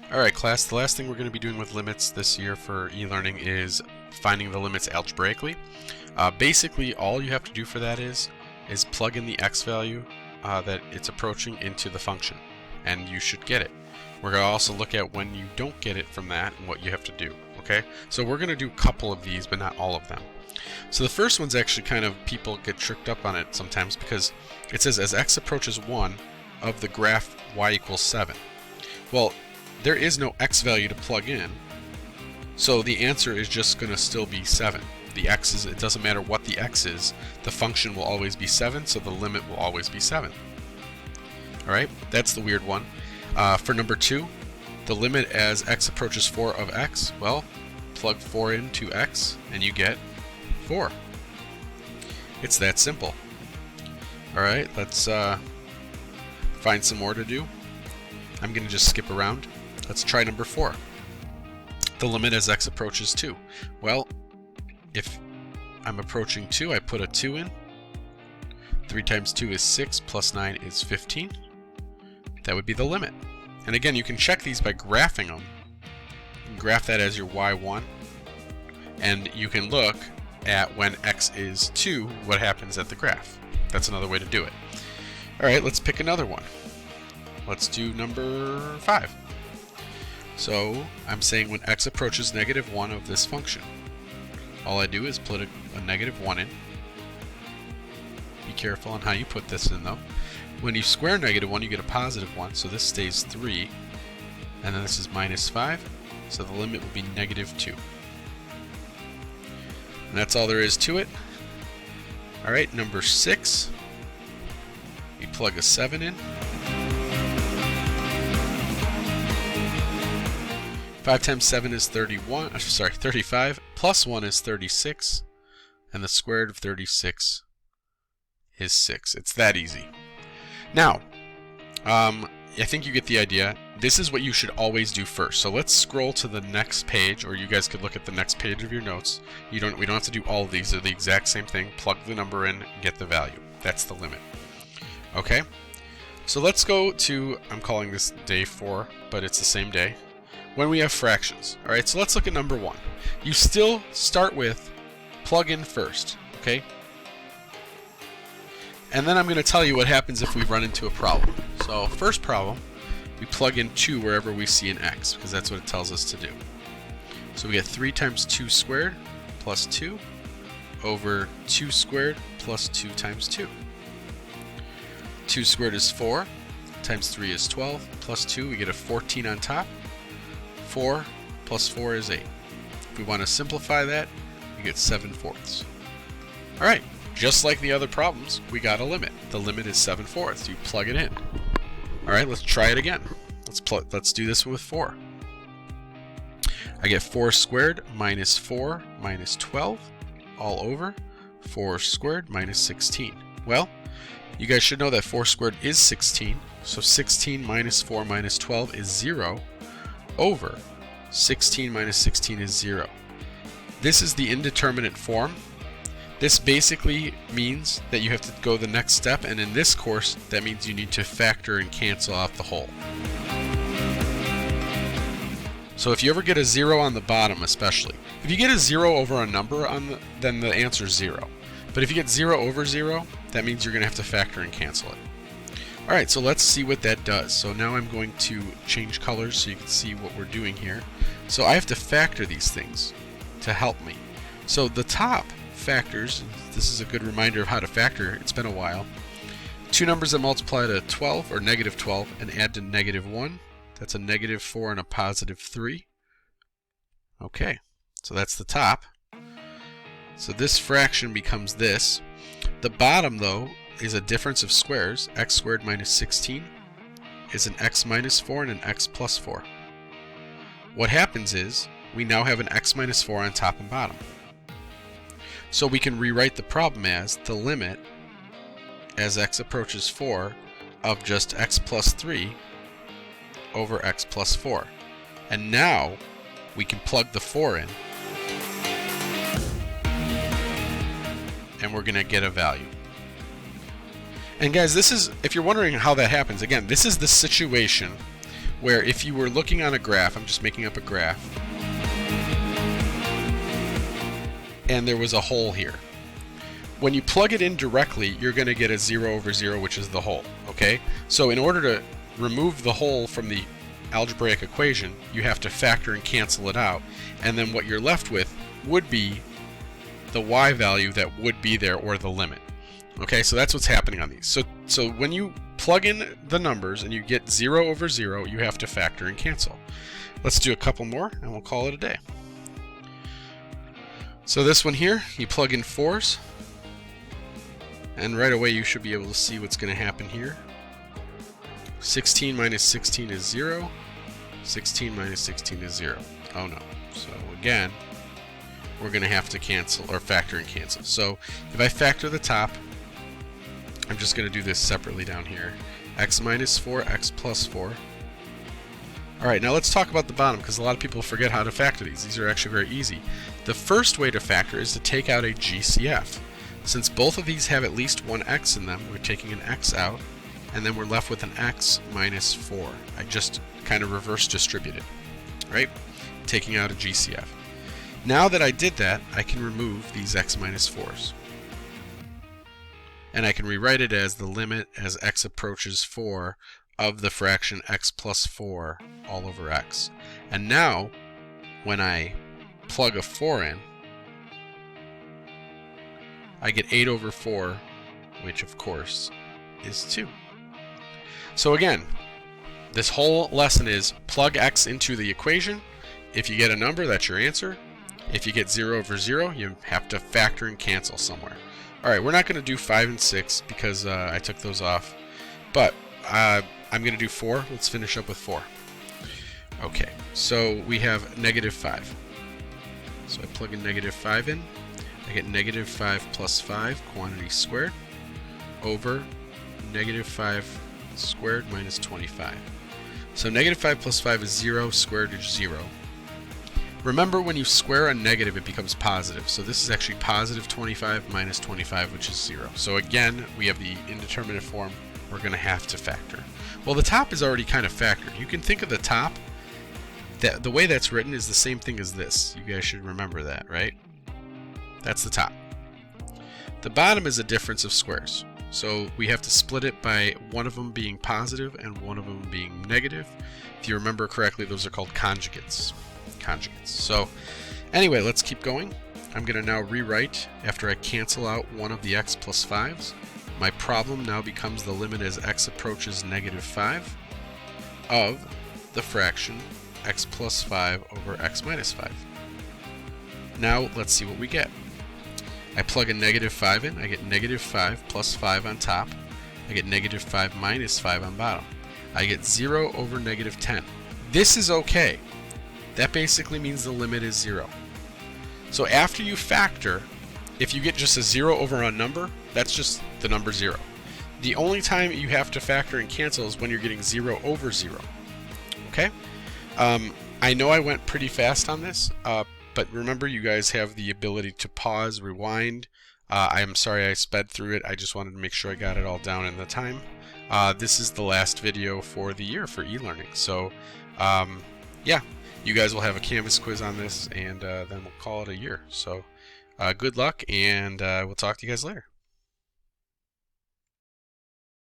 Alright class, the last thing we're going to be doing with limits this year for e-learning is finding the limits algebraically. Basically all you have to do for that is plug in the x value that it's approaching into the function, and you should get it. We're going to also look at when you don't get it from that and what you have to do. Okay, so we're going to do a couple of these, but not all of them. So the first one's actually kind of, people get tricked up on it sometimes because it says as x approaches 1 of the graph y equals 7. Well, there is no x value to plug in, so the answer is just going to still be 7. The x is, it doesn't matter what the x is, the function will always be 7, so the limit will always be 7. Alright, that's the weird one. For number 2, the limit as x approaches 4 of x, well, plug 4 into x and you get 4. It's that simple. Alright, let's find some more to do. I'm going to just skip around. Let's try number 4. The limit as x approaches 2. Well, if I'm approaching 2, I put a 2 in. 3 times 2 is 6, plus 9 is 15. That would be the limit. And again, you can check these by graphing them. You can graph that as your y1. And you can look at when x is 2, what happens at the graph. That's another way to do it. Alright, let's pick another one. Let's do number 5. So I'm saying when x approaches -1 of this function, all I do is put a -1 in. Be careful on how you put this in though. When you square -1, you get a +1, so this stays 3, and then this is -5, so the limit will be -2. And that's all there is to it. Alright, number 6, you plug a 7 in. 5 times 7 is 35, plus 1 is 36, and the square root of 36 is 6. It's that easy. Now, I think you get the idea. This is what you should always do first. So let's scroll to the next page, or you guys could look at the next page of your notes. We don't have to do all of these. They're the exact same thing. Plug the number in, get the value. That's the limit. Okay? So let's go to, I'm calling this day 4, but it's the same day, when we have fractions. Alright, so let's look at number 1. You still start with plug in first, okay? And then I'm going to tell you what happens if we run into a problem. So first problem, we plug in 2 wherever we see an x, because that's what it tells us to do. So we get 3 times 2 squared plus 2 over 2 squared plus 2 times 2. 2 squared is 4, times 3 is 12, plus 2, we get a 14 on top. 4 plus 4 is 8. If we want to simplify that, we get 7/4. Alright, just like the other problems, we got a limit. The limit is 7/4. You plug it in. Alright, let's try it again. Let's do this one with 4. I get 4 squared minus 4 minus 12 all over 4 squared minus 16. Well, you guys should know that 4 squared is 16, so 16 minus 4 minus 12 is 0 over 16 minus 16 is 0. This is the indeterminate form. This basically means that you have to go the next step, and in this course that means you need to factor and cancel out the whole. So if you ever get a 0 on the bottom, especially, if you get a 0 over a number then the answer is 0. But if you get 0 over 0, that means you're going to have to factor and cancel it. Alright, so let's see what that does. So now I'm going to change colors so you can see what we're doing here. So I have to factor these things to help me. So the top factors, this is a good reminder of how to factor, it's been a while. 2 numbers that multiply to 12, or -12, and add to -1. That's a -4 and a +3. Okay, so that's the top. So this fraction becomes this. The bottom, though, is a difference of squares. X squared minus 16 is an x minus 4 and an x plus 4. What happens is we now have an x minus 4 on top and bottom. So we can rewrite the problem as the limit as x approaches 4 of just x plus 3 over x plus 4. And now we can plug the 4 in, and we're going to get a value. And guys, this is, if you're wondering how that happens, again, this is the situation where if you were looking on a graph, I'm just making up a graph, and there was a hole here. When you plug it in directly, you're going to get a 0 over 0, which is the hole. Okay? So in order to remove the hole from the algebraic equation, you have to factor and cancel it out, and then what you're left with would be the y value that would be there, or the limit. Okay, so that's what's happening on these. So when you plug in the numbers and you get 0 over 0, you have to factor and cancel. Let's do a couple more and we'll call it a day. So this one here, you plug in 4s, and right away you should be able to see what's going to happen here. 16 minus 16 is 0. 16 minus 16 is 0. Oh no. So again, we're going to have to cancel, or factor and cancel. So if I factor the top, I'm just going to do this separately down here. X minus 4, x plus 4. Alright, now let's talk about the bottom, because a lot of people forget how to factor these. These are actually very easy. The first way to factor is to take out a GCF. Since both of these have at least one x in them, we're taking an x out, and then we're left with an x minus 4. I just kind of reverse distributed, right? Taking out a GCF. Now that I did that, I can remove these x minus 4s. And I can rewrite it as the limit as x approaches 4 of the fraction x plus 4 all over x. And now, when I plug a 4 in, I get 8 over 4, which of course is 2. So again, this whole lesson is plug x into the equation. If you get a number, that's your answer. If you get 0 over 0, you have to factor and cancel somewhere. Alright, we're not going to do 5 and 6 because I took those off. But I'm going to do 4. Let's finish up with 4. Okay, so we have negative 5. So I plug in negative 5 in. I get negative 5 plus 5, quantity squared, over negative 5 squared minus 25. So negative 5 plus 5 is 0, squared is 0. Remember, when you square a negative, it becomes positive. So this is actually positive 25 minus 25, which is 0. So again, we have the indeterminate form. We're going to have to factor. Well, the top is already kind of factored. You can think of the top, the way that's written is the same thing as this. You guys should remember that, right? That's the top. The bottom is a difference of squares. So we have to split it by one of them being positive and one of them being negative. If you remember correctly, those are called conjugates. So anyway, let's keep going. I'm going to now rewrite, after I cancel out one of the x plus 5s, my problem now becomes the limit as x approaches negative 5 of the fraction x plus 5 over x minus 5. Now let's see what we get. I plug a negative 5 in, I get negative 5 plus 5 on top. I get negative 5 minus 5 on bottom. I get 0 over negative 10. This is okay. That basically means the limit is 0. So after you factor, if you get just a 0 over a number, that's just the number 0. The only time you have to factor and cancel is when you're getting 0 over 0. Okay? I know I went pretty fast on this, but remember, you guys have the ability to pause, rewind. I am sorry I sped through it. I just wanted to make sure I got it all down in the time. This is the last video for the year for e-learning. So, yeah, you guys will have a Canvas quiz on this, and then we'll call it a year. So, good luck, and we'll talk to you guys later.